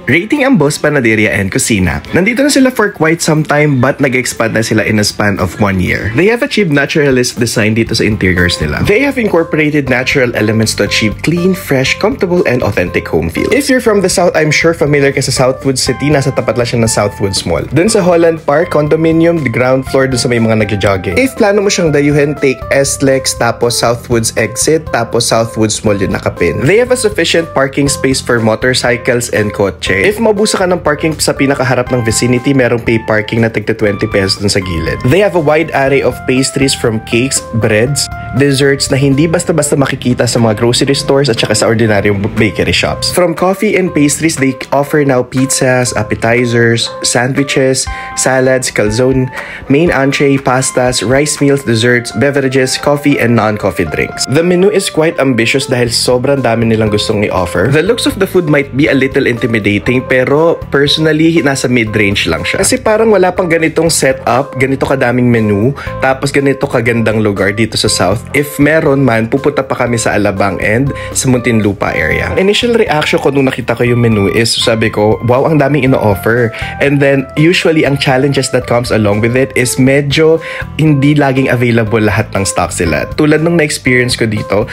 Rating Ambos Panaderia and Kusina. Nandito na sila for quite some time but nag-expand na sila in a span of 1 year. They have achieved naturalist design dito sa interiors nila. They have incorporated natural elements to achieve clean, fresh, comfortable, and authentic home feel. If you're from the South, I'm sure familiar ka sa Southwood City. Nasa tapat lang siya ng Southwoods Mall. Dun sa Holland Park, condominium, the ground floor, dun sa may mga nag-jogging. If plano mo siyang dayuhin, take SLEX, tapos Southwoods exit, tapos Southwoods Mall yung nakapin. They have a sufficient parking space for motorcycles and kotse. If mabusa ka ng parking sa pinakaharap ng vicinity, merong pay parking na tigta 20 pesos dun sa gilid. They have a wide array of pastries from cakes, breads, desserts na hindi basta-basta makikita sa mga grocery stores at saka sa ordinaryong bakery shops. From coffee and pastries, they offer now pizzas, appetizers, sandwiches, salads, calzone, main entree, pastas, rice meals, desserts, beverages, coffee, and non-coffee drinks. The menu is quite ambitious dahil sobrang dami nilang gustong i-offer. The looks of the food might be a little intimidating pero personally nasa mid-range lang siya. Kasi parang wala pang ganitong setup, ganito kadaming menu, tapos ganito kagandang lugar dito sa South. If meron man, pupunta pa kami sa Alabang and sa Muntinlupa area. Ang initial reaction ko nung nakita ko yung menu is sabi ko, wow, ang daming ino-offer. And then usually ang challenges that comes along with it is medyo hindi laging available lahat ng stock sila. Tulad nung na-experience ko dito,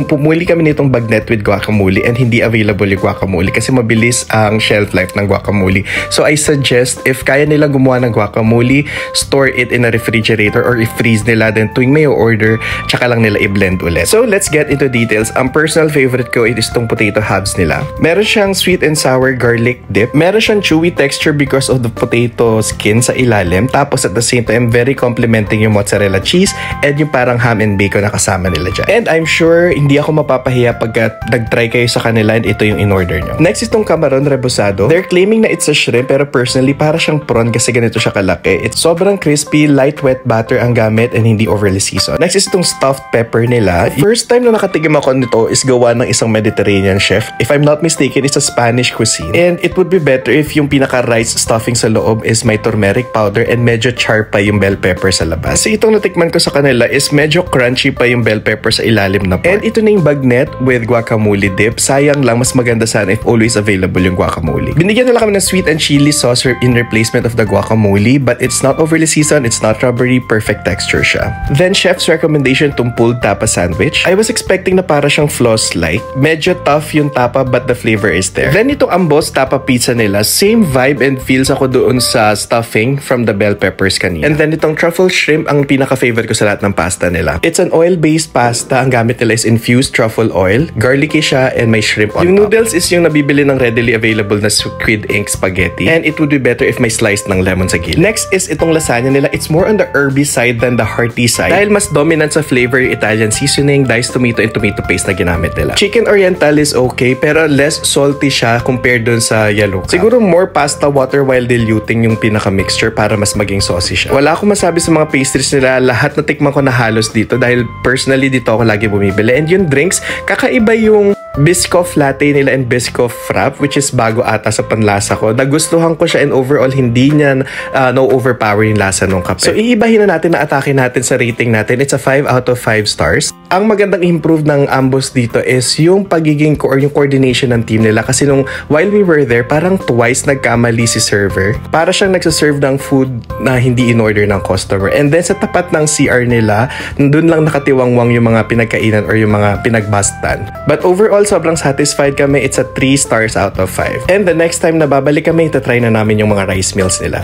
pumuli kami nitong bagnet with guacamole and hindi available yung guacamole kasi mabilis ang shelf life ng guacamole. So I suggest if kaya nilang gumawa ng guacamole, store it in a refrigerator or i-freeze nila, then tuwing may order, tsaka lang nila i-blend ulit. So let's get into details. Ang personal favorite ko is itong potato halves nila. Meron siyang sweet and sour garlic dip. Meron siyang chewy texture because of the potato skin sa ilalim. Tapos at the same time, very complimenting yung mozzarella cheese and yung parang ham and bacon na kasama nila dyan. And I'm sure hindi ako mapapahiya pagka nag-try kayo sa kanila and ito yung in-order nyo. Next is itong camaron rebusado. They're claiming na it's a shrimp pero personally para siyang prawn kasi ganito siya kalaki. It's sobrang crispy, light wet butter ang gamit and hindi overly seasoned. Next is itong stuffed pepper nila. First time na nakatigim ako nito is gawa ng isang Mediterranean chef. If I'm not mistaken, it's a Spanish cuisine. And it would be better if yung pinaka-rice stuffing sa loob is may turmeric powder and medyo char pa yung bell pepper sa labas. Kasi itong natikman ko sa kanila is medyo crunchy pa yung bell pepper sa ilalim na part. And ito na yung bagnet with guacamole dip. Sayang lang, mas maganda sana if always available yung guacamole. Binigyan nila kami ng sweet and chili sauce in replacement of the guacamole, but it's not overly seasoned, it's not rubbery, perfect texture siya. Then chef's recommendation itong pulled tapa sandwich. I was expecting na para siyang floss-like. Medyo tough yung tapa but the flavor is there. Then itong Ambos tapa pizza nila, same vibe and feels ako doon sa stuffing from the bell peppers kanina. And then itong truffle shrimp ang pinaka-favorite ko sa lahat ng pasta nila. It's an oil-based pasta. Ang gamit nila is infused truffle oil. Garlicky siya and may shrimp on top. Yung noodles is yung nabibili ng readily available na squid ink spaghetti. And it would be better if may slice ng lemon sa gilid. Next is itong lasagna nila. It's more on the herby side than the hearty side. Dahil mas dominant sa flavor yung Italian seasoning, diced tomato and tomato paste na ginamit nila. Chicken oriental is okay pero less salty siya compared dun sa yellow cup. Siguro more pasta water while diluting yung pinaka-mixture para mas maging saucy siya. Wala akong masabi sa mga pastries nila. Lahat na tikman ko na halos dito dahil personally dito ako lagi bumibili. And yung drinks, kakaiba yung Biscoff latte nila and Biscoff frap which is bago ata sa panlasa ko. Nagustuhan ko siya and overall hindi niya no overpower yung lasa ng kape. So iibahin na natin na atake natin sa rating natin. It's a 5 out of 5 stars. Ang magandang improve ng Ambos dito is yung pagiging or yung coordination ng team nila kasi nung while we were there parang twice nagkamali si server. Para siyang nagsaserve ng food na hindi in order ng customer. And then sa tapat ng CR nila, dun lang nakatiwangwang yung mga pinagkainan or yung mga pinagbastan. But overall sobrang satisfied kami. It's a 3 stars out of 5. And the next time na babalik kami, itatry na namin yung mga rice meals nila.